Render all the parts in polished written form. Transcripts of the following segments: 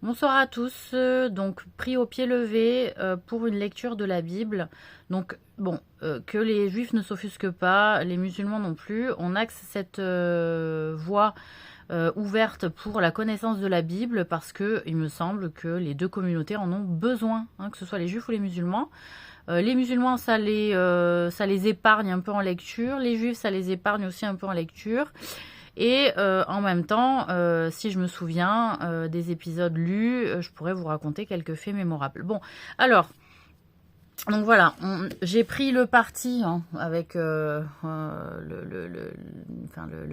Bonsoir à tous. Donc, pris au pied levé pour une lecture de la Bible. Donc, bon, que les juifs ne s'offusquent pas, les musulmans non plus. On axe cette voie ouverte pour la connaissance de la Bible parce que il me semble que les deux communautés en ont besoin, hein, que ce soit les juifs ou les musulmans. Les musulmans, ça les épargne un peu en lecture. Les juifs, ça les épargne aussi un peu en lecture. Et en même temps, si je me souviens des épisodes lus, je pourrais vous raconter quelques faits mémorables. Bon, alors, donc voilà, j'ai pris le parti hein, avec le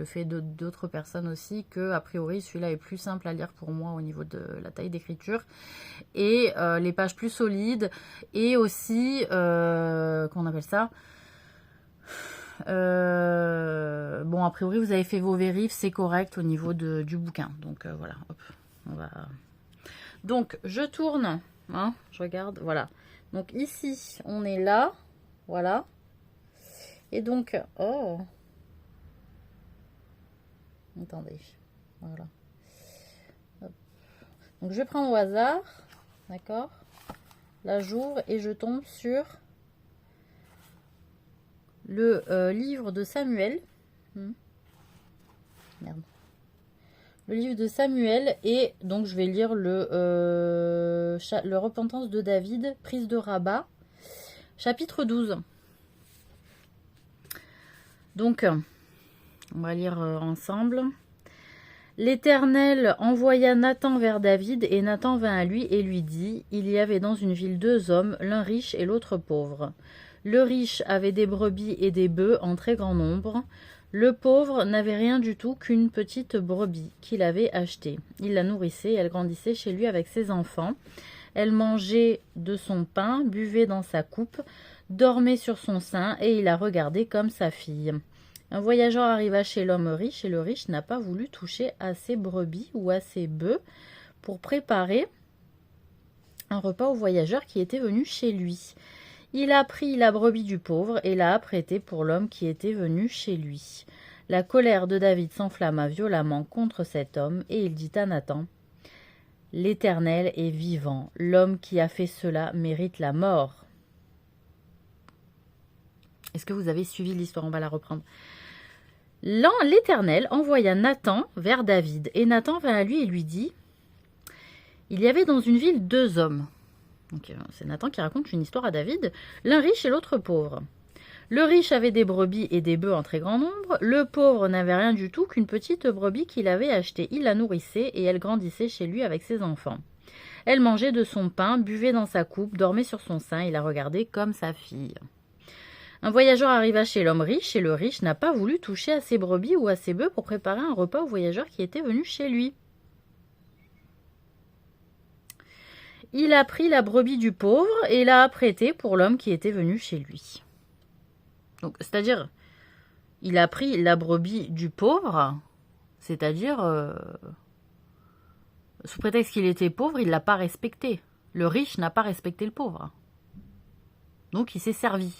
fait d'autres personnes aussi que, a priori, celui-là est plus simple à lire pour moi au niveau de la taille d'écriture et les pages plus solides et aussi, qu'on appelle ça bon, a priori, vous avez fait vos vérifs, c'est correct au niveau du bouquin. Donc, voilà, hop, on va... Donc, je tourne, hein, je regarde, voilà. Donc, ici, on est là, voilà. Et donc, oh, attendez, voilà. Hop. Donc, je prends au hasard, d'accord. Là, j'ouvre et je tombe sur le livre de Samuel. Merde. Le livre de Samuel et donc je vais lire le Repentance de David, prise de Rabat, chapitre 12. Donc, on va lire ensemble. L'Éternel envoya Nathan vers David et Nathan vint à lui et lui dit, il y avait dans une ville deux hommes, l'un riche et l'autre pauvre. Le riche avait des brebis et des bœufs en très grand nombre. Le pauvre n'avait rien du tout qu'une petite brebis qu'il avait achetée. Il la nourrissait et elle grandissait chez lui avec ses enfants. Elle mangeait de son pain, buvait dans sa coupe, dormait sur son sein et il la regardait comme sa fille. Un voyageur arriva chez l'homme riche et le riche n'a pas voulu toucher à ses brebis ou à ses bœufs pour préparer un repas au voyageur qui était venu chez lui. Il a pris la brebis du pauvre et l'a apprêtée pour l'homme qui était venu chez lui. La colère de David s'enflamma violemment contre cet homme et il dit à Nathan, « L'Éternel est vivant, l'homme qui a fait cela mérite la mort. » Est-ce que vous avez suivi l'histoire? On va la reprendre. L'Éternel envoya Nathan vers David et Nathan vint à lui et lui dit, « Il y avait dans une ville deux hommes. » Donc, c'est Nathan qui raconte une histoire à David, l'un riche et l'autre pauvre. Le riche avait des brebis et des bœufs en très grand nombre. Le pauvre n'avait rien du tout qu'une petite brebis qu'il avait achetée. Il la nourrissait et elle grandissait chez lui avec ses enfants. Elle mangeait de son pain, buvait dans sa coupe, dormait sur son sein et la regardait comme sa fille. Un voyageur arriva chez l'homme riche et le riche n'a pas voulu toucher à ses brebis ou à ses bœufs pour préparer un repas au voyageur qui était venu chez lui. Il a pris la brebis du pauvre et l'a apprêtée pour l'homme qui était venu chez lui. Donc, c'est-à-dire, il a pris la brebis du pauvre, c'est-à-dire, sous prétexte qu'il était pauvre, il ne l'a pas respecté. Le riche n'a pas respecté le pauvre. Donc, il s'est servi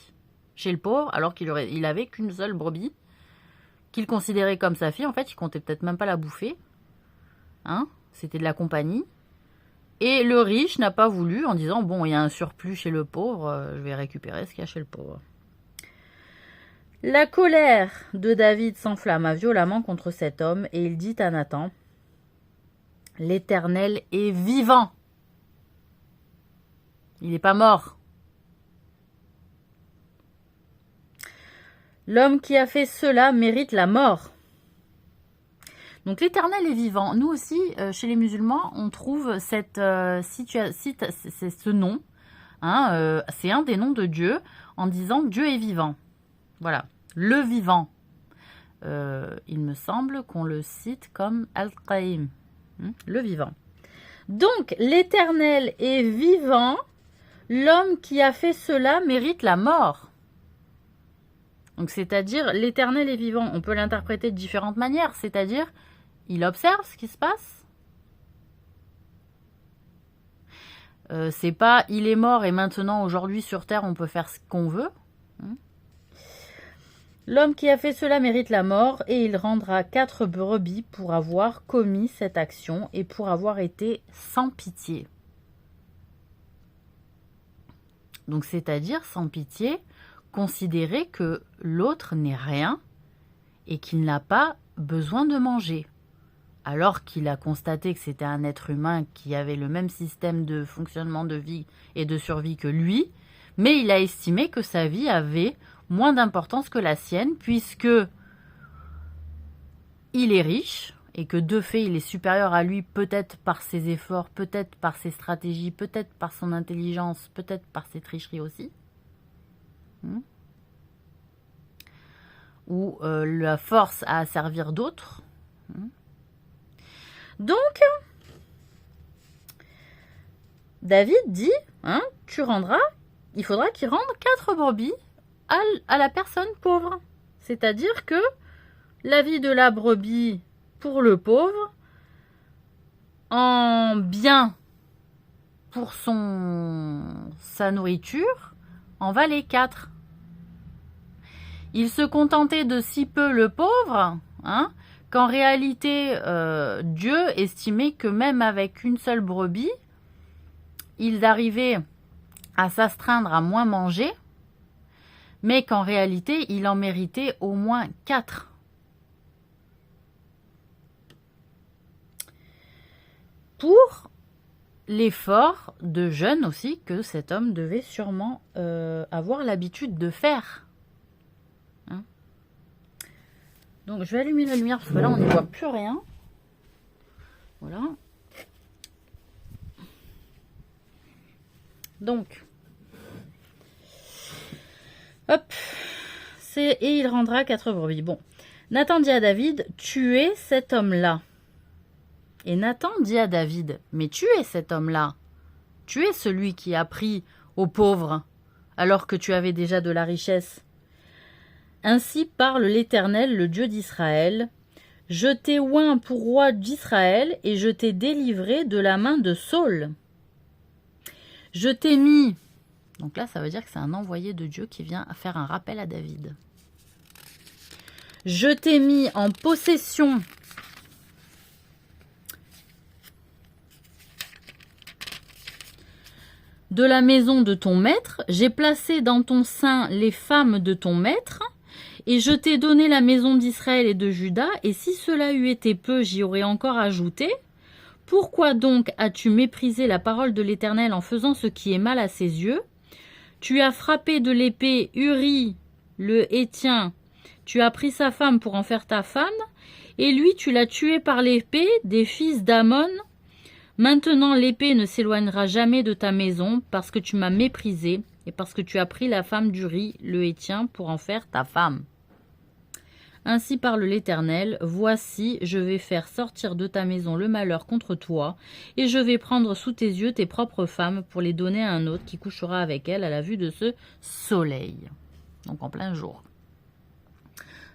chez le pauvre, alors il avait qu'une seule brebis, qu'il considérait comme sa fille. En fait, il comptait peut-être même pas la bouffer. Hein, c'était de la compagnie. Et le riche n'a pas voulu en disant, bon, il y a un surplus chez le pauvre, je vais récupérer ce qu'il y a chez le pauvre. La colère de David s'enflamma violemment contre cet homme et il dit à Nathan, « L'Éternel est vivant. Il n'est pas mort. L'homme qui a fait cela mérite la mort. » Donc l'Éternel est vivant. Nous aussi, chez les musulmans, on trouve ce nom. Hein, c'est un des noms de Dieu en disant Dieu est vivant. Voilà, le vivant. Il me semble qu'on le cite comme Al-Qaïm, le vivant. Donc l'Éternel est vivant. L'homme qui a fait cela mérite la mort. Donc c'est-à-dire l'Éternel est vivant. On peut l'interpréter de différentes manières. C'est-à-dire il observe ce qui se passe. C'est pas il est mort et maintenant aujourd'hui sur terre on peut faire ce qu'on veut. L'homme qui a fait cela mérite la mort, et il rendra 4 brebis pour avoir commis cette action et pour avoir été sans pitié. Donc, c'est-à-dire, sans pitié, considérer que l'autre n'est rien et qu'il n'a pas besoin de manger. Alors qu'il a constaté que c'était un être humain qui avait le même système de fonctionnement de vie et de survie que lui, mais il a estimé que sa vie avait moins d'importance que la sienne, puisque il est riche, et que de fait il est supérieur à lui, peut-être par ses efforts, peut-être par ses stratégies, peut-être par son intelligence, peut-être par ses tricheries aussi. Ou la force à servir d'autres. Donc, David dit, il faudra qu'il rende 4 brebis à la personne pauvre. C'est-à-dire que la vie de la brebis pour le pauvre, en bien pour sa nourriture, en valait 4. Il se contentait de si peu le pauvre, qu'en réalité, Dieu estimait que même avec une seule brebis, il arrivait à s'astreindre à moins manger, mais qu'en réalité, il en méritait au moins 4. Pour l'effort de jeûne aussi que cet homme devait sûrement avoir l'habitude de faire. Donc je vais allumer la lumière parce que là on n'y voit plus rien. Voilà. Donc, hop, et il rendra 4 brebis. Bon, Nathan dit à David, tuez cet homme-là. Et Nathan dit à David, mais tuez cet homme-là. Tuez celui qui a pris aux pauvres, alors que tu avais déjà de la richesse. Ainsi parle l'Éternel, le Dieu d'Israël. Je t'ai oint pour roi d'Israël, et je t'ai délivré de la main de Saül. Je t'ai mis... Donc là, ça veut dire que c'est un envoyé de Dieu qui vient faire un rappel à David. Je t'ai mis en possession de la maison de ton maître. J'ai placé dans ton sein les femmes de ton maître. Et je t'ai donné la maison d'Israël et de Juda. Et si cela eût été peu, j'y aurais encore ajouté. Pourquoi donc as-tu méprisé la parole de l'Éternel en faisant ce qui est mal à ses yeux? Tu as frappé de l'épée Uri, le Héthien. Tu as pris sa femme pour en faire ta femme. Et lui, tu l'as tué par l'épée des fils d'Amon. Maintenant, l'épée ne s'éloignera jamais de ta maison parce que tu m'as méprisé et parce que tu as pris la femme d'Uri, le Héthien, pour en faire ta femme. Ainsi parle l'Éternel, voici, je vais faire sortir de ta maison le malheur contre toi, et je vais prendre sous tes yeux tes propres femmes pour les donner à un autre qui couchera avec elles à la vue de ce soleil. Donc en plein jour.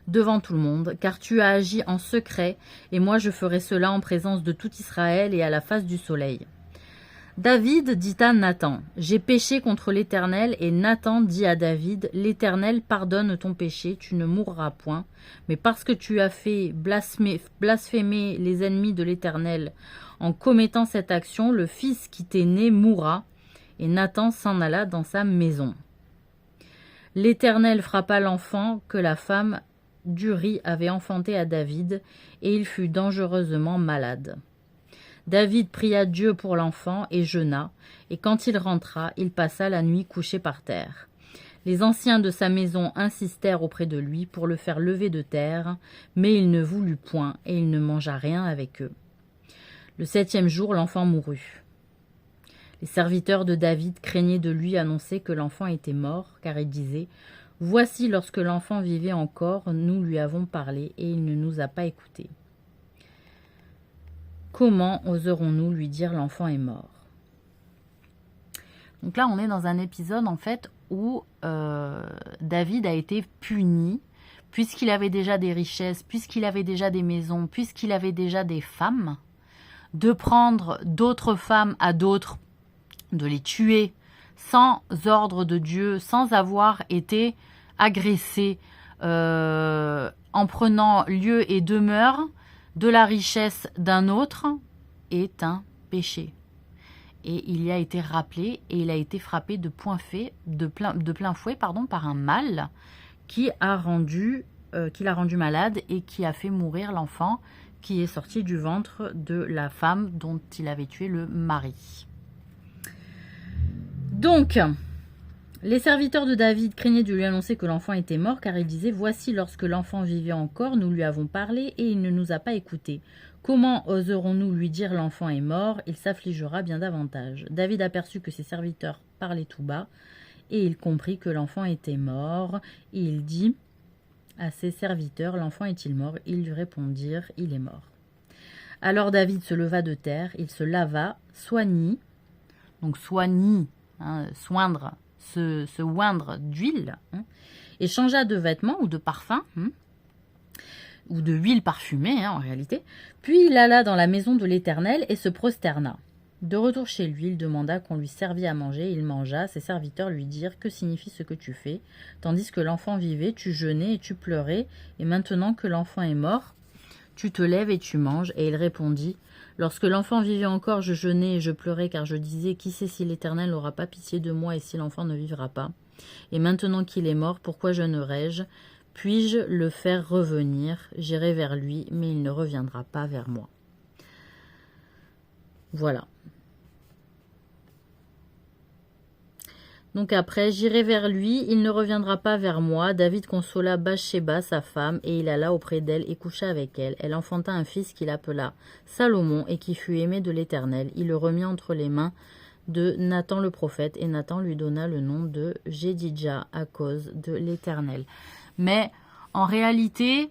Devant tout le monde, car tu as agi en secret, et moi je ferai cela en présence de tout Israël et à la face du soleil. David dit à Nathan, j'ai péché contre l'Éternel, et Nathan dit à David, l'Éternel pardonne ton péché, tu ne mourras point, mais parce que tu as fait blasphémer les ennemis de l'Éternel en commettant cette action, le fils qui t'est né mourra. Et Nathan s'en alla dans sa maison. L'Éternel frappa l'enfant que la femme d'Uri avait enfanté à David, et il fut dangereusement malade. David pria Dieu pour l'enfant et jeûna, et quand il rentra, il passa la nuit couché par terre. Les anciens de sa maison insistèrent auprès de lui pour le faire lever de terre, mais il ne voulut point, et il ne mangea rien avec eux. Le 7e jour, l'enfant mourut. Les serviteurs de David craignaient de lui annoncer que l'enfant était mort, car ils disaient « Voici, lorsque l'enfant vivait encore, nous lui avons parlé, et il ne nous a pas écoutés. Comment oserons-nous lui dire l'enfant est mort ?» Donc là, on est dans un épisode en fait où David a été puni puisqu'il avait déjà des richesses, puisqu'il avait déjà des maisons, puisqu'il avait déjà des femmes, de prendre d'autres femmes à d'autres, de les tuer sans ordre de Dieu, sans avoir été agressé en prenant lieu et demeure de la richesse d'un autre est un péché. Et il y a été rappelé et il a été frappé de plein fouet par un mal qui l'a rendu malade et qui a fait mourir l'enfant qui est sorti du ventre de la femme dont il avait tué le mari. Donc, les serviteurs de David craignaient de lui annoncer que l'enfant était mort, car ils disaient « Voici, lorsque l'enfant vivait encore, nous lui avons parlé, et il ne nous a pas écoutés. Comment oserons-nous lui dire l'enfant est mort? Il s'affligera bien davantage. » David aperçut que ses serviteurs parlaient tout bas, et il comprit que l'enfant était mort, et il dit à ses serviteurs « L'enfant est-il mort ?» Ils lui répondirent « Il est mort. » Alors David se leva de terre, il se lava, soignit, donc soignit, soindre, se oindre d'huile, et changea de vêtements ou de parfum, ou de huile parfumée en réalité. Puis il alla dans la maison de l'Éternel et se prosterna. De retour chez lui, il demanda qu'on lui servît à manger. Il mangea. Ses serviteurs lui dirent « Que signifie ce que tu fais? Tandis que l'enfant vivait, tu jeûnais et tu pleurais, et maintenant que l'enfant est mort, tu te lèves et tu manges. » Et il répondit « Lorsque l'enfant vivait encore, je jeûnais et je pleurais, car je disais « Qui sait si l'Éternel n'aura pas pitié de moi et si l'enfant ne vivra pas? Et maintenant qu'il est mort, pourquoi jeûnerais-je? Puis-je le faire revenir? J'irai vers lui, mais il ne reviendra pas vers moi. » Voilà. Donc après, j'irai vers lui, il ne reviendra pas vers moi. David consola Bathsheba, sa femme, et il alla auprès d'elle et coucha avec elle. Elle enfanta un fils qu'il appela Salomon et qui fut aimé de l'Éternel. Il le remit entre les mains de Nathan le prophète, et Nathan lui donna le nom de Jédidja à cause de l'Éternel. Mais en réalité,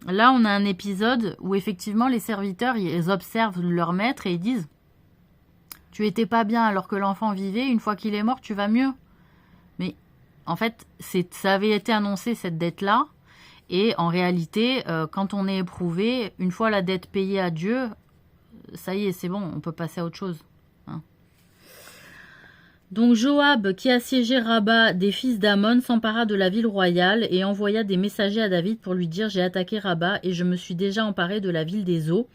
là on a un épisode où effectivement les serviteurs, ils observent leur maître et ils disent « Tu étais pas bien alors que l'enfant vivait, une fois qu'il est mort, tu vas mieux. » Mais en fait, ça avait été annoncé cette dette-là, et en réalité, quand on est éprouvé, une fois la dette payée à Dieu, ça y est, c'est bon, on peut passer à autre chose. Donc Joab, qui assiégeait Rabat des fils d'Ammon, s'empara de la ville royale et envoya des messagers à David pour lui dire « J'ai attaqué Rabat et je me suis déjà emparé de la ville des eaux.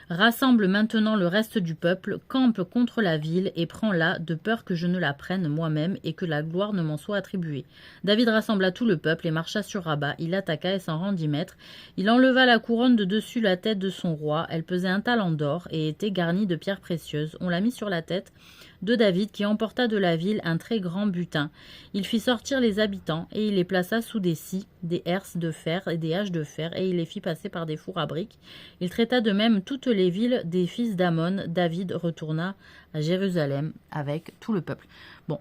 Rassemble maintenant le reste du peuple, campe contre la ville et prends-la, de peur que je ne la prenne moi-même et que la gloire ne m'en soit attribuée. » David rassembla tout le peuple et marcha sur Rabat. Il attaqua et s'en rendit maître. Il enleva la couronne de dessus la tête de son roi. Elle pesait 1 talent d'or et était garnie de pierres précieuses. On la mit sur la tête de David, qui emporta de la ville un très grand butin. Il fit sortir les habitants, et il les plaça sous des scies, des herses de fer et des haches de fer, et il les fit passer par des fours à briques. Il traita de même toutes les villes des fils d'Ammon. David retourna à Jérusalem avec tout le peuple. Bon,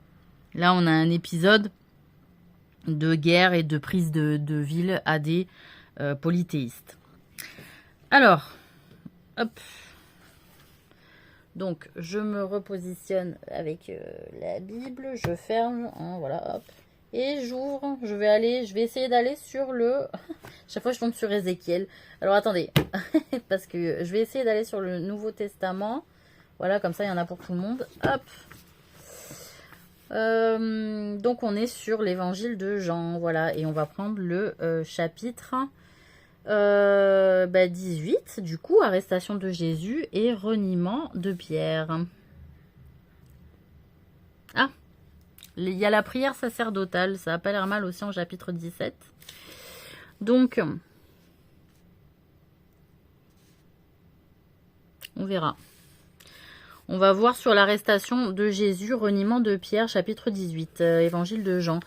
là on a un épisode de guerre et de prise de ville à des polythéistes. Alors, hop. Donc, je me repositionne avec la Bible, je ferme, voilà, hop, et j'ouvre, je vais essayer d'aller sur le... Chaque fois, je tombe sur Ézéchiel. Alors, attendez, parce que je vais essayer d'aller sur le Nouveau Testament. Voilà, comme ça, il y en a pour tout le monde. Hop. Donc, on est sur l'Évangile de Jean, voilà, et on va prendre le chapitre... 18, du coup, arrestation de Jésus et reniement de Pierre. Ah, il y a la prière sacerdotale, ça n'a pas l'air mal aussi en chapitre 17. Donc, on verra. On va voir sur l'arrestation de Jésus, reniement de Pierre, chapitre 18, évangile de Jean.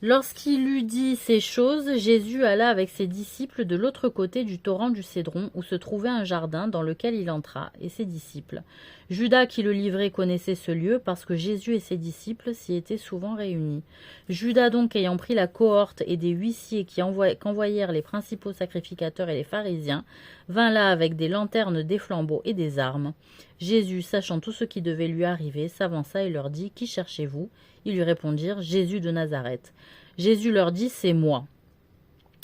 Lorsqu'il eut dit ces choses, Jésus alla avec ses disciples de l'autre côté du torrent du Cédron, où se trouvait un jardin dans lequel il entra, et ses disciples. Judas qui le livrait connaissait ce lieu, parce que Jésus et ses disciples s'y étaient souvent réunis. Judas donc, ayant pris la cohorte et des huissiers qu'envoyèrent les principaux sacrificateurs et les pharisiens, vint là avec des lanternes, des flambeaux et des armes. Jésus, sachant tout ce qui devait lui arriver, s'avança et leur dit « Qui cherchez-vous » Ils lui répondirent « Jésus de Nazareth ». Jésus leur dit « C'est moi ».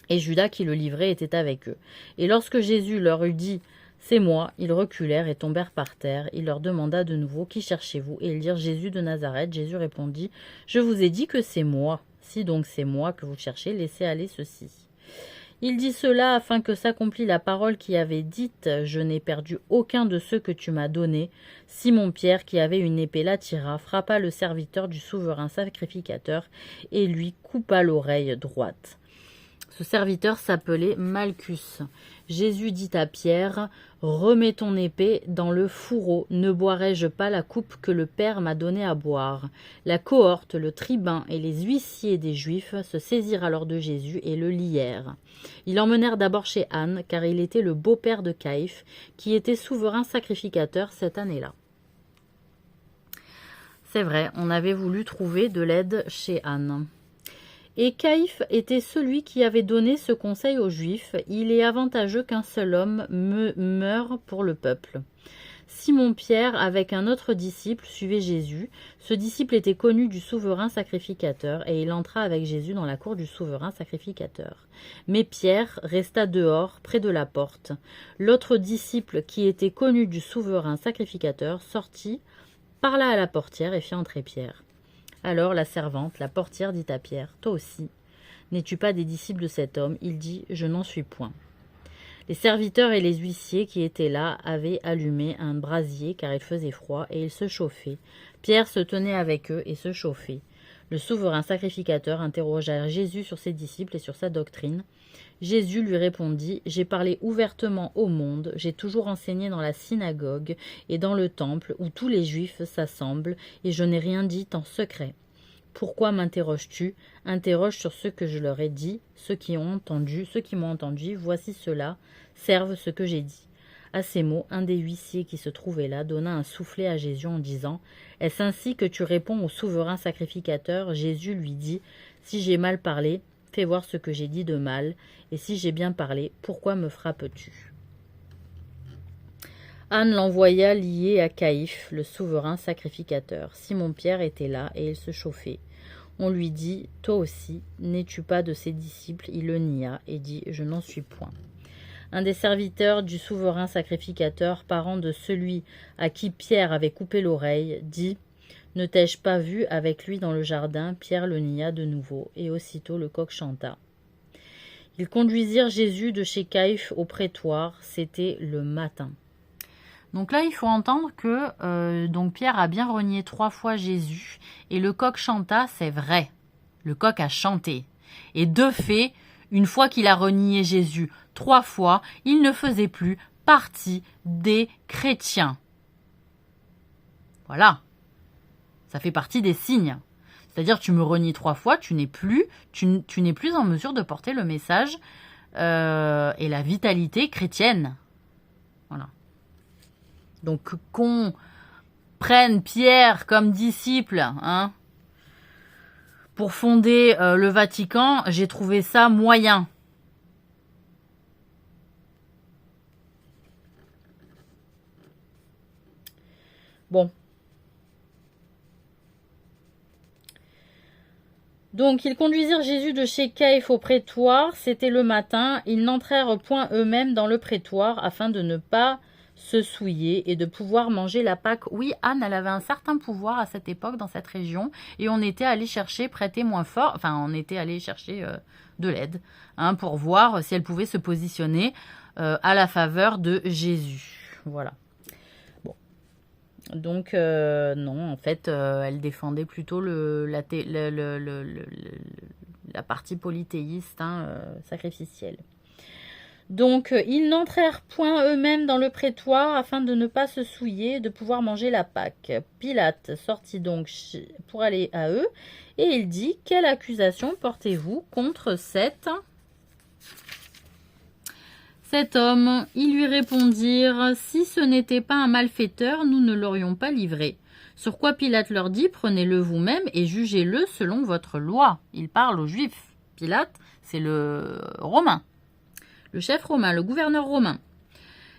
Et Judas qui le livrait était avec eux. Et lorsque Jésus leur eut dit « C'est moi », ils reculèrent et tombèrent par terre. Il leur demanda de nouveau « Qui cherchez-vous » Et ils dirent « Jésus de Nazareth ». Jésus répondit « Je vous ai dit que c'est moi. Si donc c'est moi que vous cherchez, laissez aller ceci. » Il dit cela afin que s'accomplît la parole qui avait dite « Je n'ai perdu aucun de ceux que tu m'as donnés ». Simon-Pierre, qui avait une épée, la tira, frappa le serviteur du souverain sacrificateur et lui coupa l'oreille droite. Ce serviteur s'appelait Malchus. Jésus dit à Pierre « Remets ton épée dans le fourreau, ne boirai-je pas la coupe que le Père m'a donnée à boire ?» La cohorte, le tribun et les huissiers des Juifs se saisirent alors de Jésus et le lièrent. Ils l'emmenèrent d'abord chez Anne, car il était le beau-père de Caïphe, qui était souverain sacrificateur cette année-là. C'est vrai, on avait voulu trouver de l'aide chez Anne. Et Caïphe était celui qui avait donné ce conseil aux Juifs. Il est avantageux qu'un seul homme meure pour le peuple. Simon-Pierre, avec un autre disciple, suivait Jésus. Ce disciple était connu du souverain sacrificateur, et il entra avec Jésus dans la cour du souverain sacrificateur. Mais Pierre resta dehors, près de la porte. L'autre disciple, qui était connu du souverain sacrificateur, sortit, parla à la portière et fit entrer Pierre. Alors la servante, la portière, dit à Pierre, « Toi aussi, n'es-tu pas des disciples de cet homme ?» Il dit, « Je n'en suis point. » Les serviteurs et les huissiers qui étaient là avaient allumé un brasier car il faisait froid et ils se chauffaient. Pierre se tenait avec eux et se chauffait. Le souverain sacrificateur interrogea Jésus sur ses disciples et sur sa doctrine. Jésus lui répondit « J'ai parlé ouvertement au monde, j'ai toujours enseigné dans la synagogue et dans le temple où tous les Juifs s'assemblent, et je n'ai rien dit en secret. Pourquoi m'interroges-tu? Interroge sur ce que je leur ai dit, ceux qui m'ont entendu, voici cela, servent ce que j'ai dit. » À ces mots, un des huissiers qui se trouvait là donna un soufflet à Jésus en disant « Est-ce ainsi que tu réponds au souverain sacrificateur ?» Jésus lui dit « Si j'ai mal parlé, fais voir ce que j'ai dit de mal, et si j'ai bien parlé, pourquoi me frappes-tu » Anne l'envoya lié à Caïphe, le souverain sacrificateur. Simon-Pierre était là et il se chauffait. On lui dit « Toi aussi, n'es-tu pas de ses disciples ?» Il le nia et dit « Je n'en suis point. » Un des serviteurs du souverain sacrificateur, parent de celui à qui Pierre avait coupé l'oreille, dit « Ne t'ai-je pas vu avec lui dans le jardin ?» Pierre le nia de nouveau, et aussitôt le coq chanta. Ils conduisirent Jésus de chez Caïphe au prétoire, c'était le matin. Donc là, il faut entendre que donc Pierre a bien renié 3 fois Jésus, et le coq chanta, c'est vrai. Le coq a chanté. Et de fait, une fois qu'il a renié Jésus 3 fois, il ne faisait plus partie des chrétiens. Voilà. Ça fait partie des signes. C'est-à-dire, tu me renies 3 fois, tu n'es plus en mesure de porter le message et la vitalité chrétienne. Voilà. Donc, qu'on prenne Pierre comme disciple, hein, pour fonder le Vatican, j'ai trouvé ça moyen. Bon. Donc, ils conduisirent Jésus de chez Caïphe au prétoire. C'était le matin. Ils n'entrèrent point eux-mêmes dans le prétoire afin de ne pas se souiller et de pouvoir manger la Pâque. Oui, Anne, elle avait un certain pouvoir à cette époque dans cette région et on était allé chercher prêter moins fort. Enfin, on était allé chercher de l'aide pour voir si elle pouvait se positionner à la faveur de Jésus. Voilà. Donc, non, en fait, elle défendait plutôt la partie polythéiste, sacrificielle. Donc, ils n'entrèrent point eux-mêmes dans le prétoire afin de ne pas se souiller et de pouvoir manger la Pâque. Pilate sortit donc pour aller à eux et il dit « Quelle accusation portez-vous contre cet homme ?» Ils lui répondirent « Si ce n'était pas un malfaiteur, nous ne l'aurions pas livré. » Sur quoi Pilate leur dit « Prenez-le vous-même et jugez-le selon votre loi. » Il parle aux Juifs. Pilate, c'est le Romain, le chef romain, le gouverneur romain.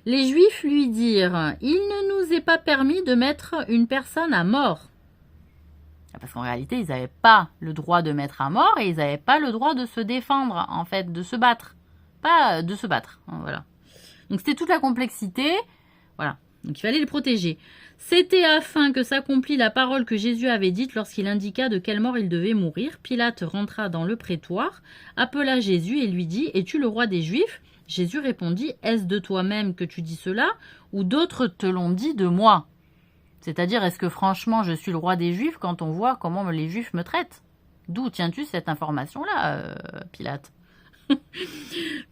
Les Juifs lui dirent « Il ne nous est pas permis de mettre une personne à mort. » Parce qu'en réalité, ils n'avaient pas le droit de mettre à mort et ils n'avaient pas le droit de se défendre, en fait, de se battre. Pas de se battre, voilà. Donc c'était toute la complexité, voilà. Donc il fallait les protéger. C'était afin que s'accomplît la parole que Jésus avait dite lorsqu'il indiqua de quelle mort il devait mourir. Pilate rentra dans le prétoire, appela Jésus et lui dit « Es-tu le roi des Juifs ?» Jésus répondit « Est-ce de toi-même que tu dis cela, ou d'autres te l'ont dit de moi ?» C'est-à-dire, est-ce que franchement je suis le roi des Juifs quand on voit comment les Juifs me traitent? D'où tiens-tu cette information-là, Pilate?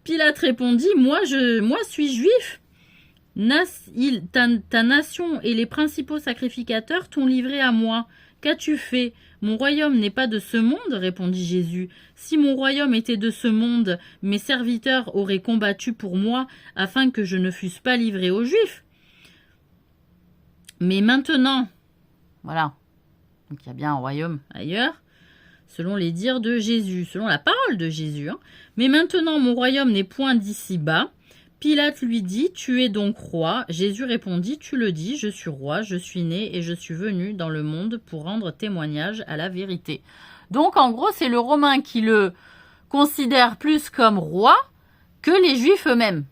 Pilate répondit « Moi suis juif. Ta nation et les principaux sacrificateurs t'ont livré à moi. Qu'as-tu fait? Mon royaume n'est pas de ce monde, répondit Jésus. Si mon royaume était de ce monde, mes serviteurs auraient combattu pour moi afin que je ne fusse pas livré aux Juifs. Mais maintenant, voilà, donc il y a bien un royaume ailleurs, selon les dires de Jésus, selon la parole de Jésus. Mais maintenant, mon royaume n'est point d'ici-bas. Pilate lui dit, tu es donc roi. Jésus répondit, tu le dis, je suis roi, je suis né et je suis venu dans le monde pour rendre témoignage à la vérité. Donc, en gros, c'est le Romain qui le considère plus comme roi que les Juifs eux-mêmes.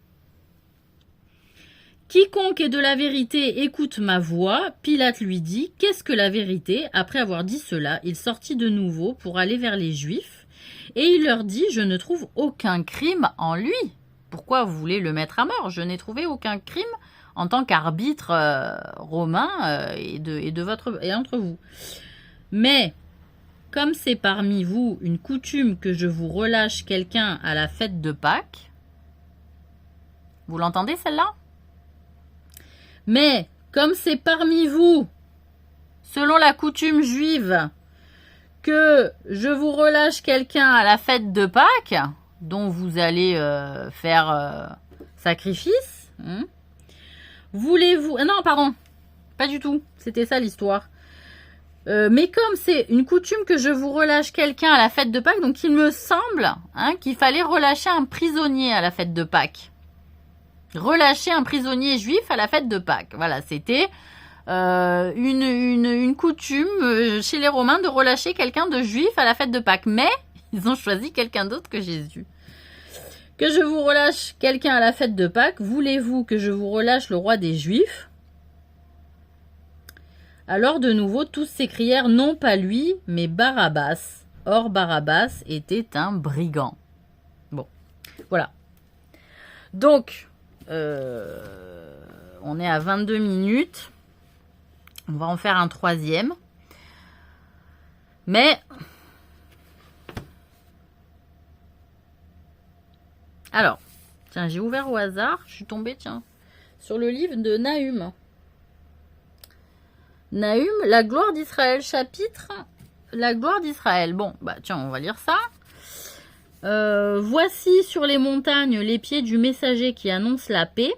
Quiconque est de la vérité écoute ma voix. Pilate lui dit, qu'est-ce que la vérité? Après avoir dit cela, il sortit de nouveau pour aller vers les Juifs et il leur dit, je ne trouve aucun crime en lui. Pourquoi vous voulez le mettre à mort? Je n'ai trouvé aucun crime en tant qu'arbitre romain et entre vous. Mais, comme c'est parmi vous une coutume que je vous relâche quelqu'un à la fête de Pâques, vous l'entendez celle-là? Mais, comme c'est parmi vous, selon la coutume juive, que je vous relâche quelqu'un à la fête de Pâques, dont vous allez faire sacrifice. Voulez-vous... non, pardon. Pas du tout. C'était ça l'histoire. Mais comme c'est une coutume que je vous relâche quelqu'un à la fête de Pâques, donc il me semble qu'il fallait relâcher un prisonnier à la fête de Pâques. Relâcher un prisonnier juif à la fête de Pâques. Voilà, c'était une coutume chez les Romains de relâcher quelqu'un de juif à la fête de Pâques. Mais... ils ont choisi quelqu'un d'autre que Jésus. Que je vous relâche quelqu'un à la fête de Pâques, voulez-vous que je vous relâche le roi des Juifs? Alors de nouveau, tous s'écrièrent non pas lui, mais Barabbas. Or Barabbas était un brigand. Bon, voilà. Donc, on est à 22 minutes. On va en faire un troisième. Mais... alors, tiens, j'ai ouvert au hasard, je suis tombée, tiens, sur le livre de Nahum. Nahum, la gloire d'Israël, chapitre, la gloire d'Israël. Bon, bah tiens, on va lire ça. Voici sur les montagnes les pieds du messager qui annonce la paix.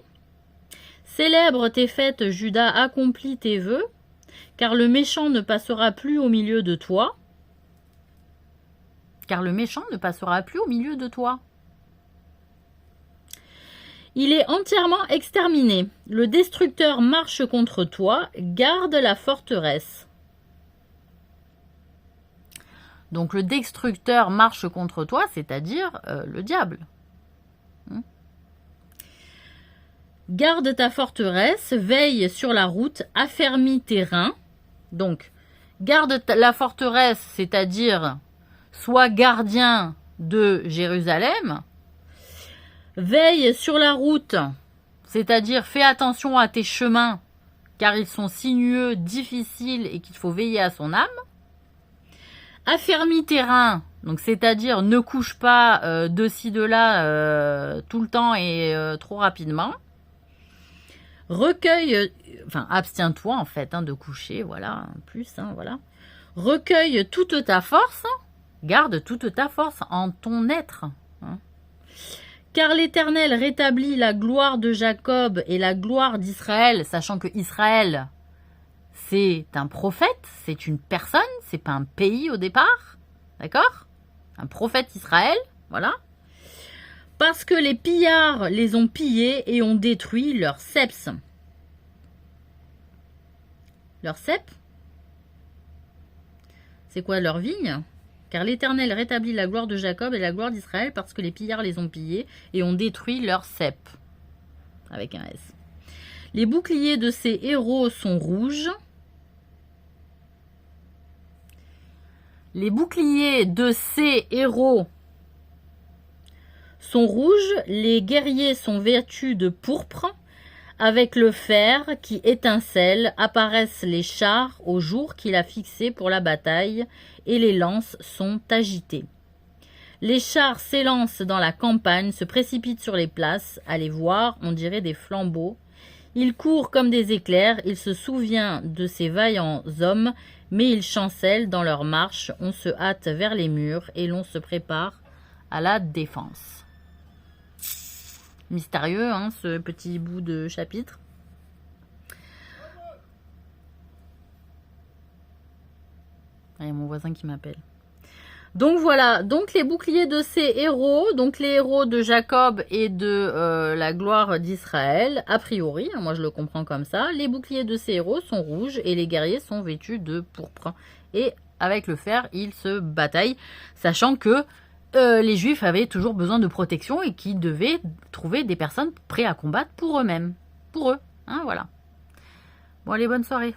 Célèbre tes fêtes, Judas, accomplis tes vœux, car le méchant ne passera plus au milieu de toi. Car le méchant ne passera plus au milieu de toi. Il est entièrement exterminé. Le destructeur marche contre toi. Garde la forteresse. Donc le destructeur marche contre toi, c'est-à-dire le diable. Garde ta forteresse, veille sur la route, affermis tes reins. Donc, garde la forteresse, c'est-à-dire sois gardien de Jérusalem. Veille sur la route, c'est-à-dire fais attention à tes chemins, car ils sont sinueux, difficiles et qu'il faut veiller à son âme. Affermis tes reins, donc c'est-à-dire ne couche pas de ci, de là tout le temps et trop rapidement. Recueille, enfin abstiens-toi en fait de coucher, voilà, plus, voilà. Recueille toute ta force, garde toute ta force en ton être. Car l'Éternel rétablit la gloire de Jacob et la gloire d'Israël, sachant que Israël, c'est un prophète, c'est une personne, c'est pas un pays au départ, d'accord? Un prophète Israël, voilà. Parce que les pillards les ont pillés et ont détruit leurs ceps. Leurs cep? C'est quoi, leur vigne? Car l'Éternel rétablit la gloire de Jacob et la gloire d'Israël parce que les pillards les ont pillés et ont détruit leurs cep. Avec un S. Les boucliers de ces héros sont rouges. Les boucliers de ces héros sont rouges. Les guerriers sont vêtus de pourpre. Avec le fer qui étincelle, apparaissent les chars au jour qu'il a fixé pour la bataille, et les lances sont agitées. Les chars s'élancent dans la campagne, se précipitent sur les places. À les voir, on dirait des flambeaux. Ils courent comme des éclairs, il se souvient de ces vaillants hommes, mais ils chancellent dans leur marche. On se hâte vers les murs et l'on se prépare à la défense. Mystérieux, hein, ce petit bout de chapitre. Il y a mon voisin qui m'appelle. Donc voilà, donc les boucliers de ces héros, donc les héros de Jacob et de la gloire d'Israël, a priori, hein, moi je le comprends comme ça, les boucliers de ces héros sont rouges et les guerriers sont vêtus de pourpre. Et avec le fer, ils se bataillent, sachant que les Juifs avaient toujours besoin de protection et qu'ils devaient trouver des personnes prêtes à combattre pour eux-mêmes. Pour eux, hein, voilà. Bon, allez, bonne soirée.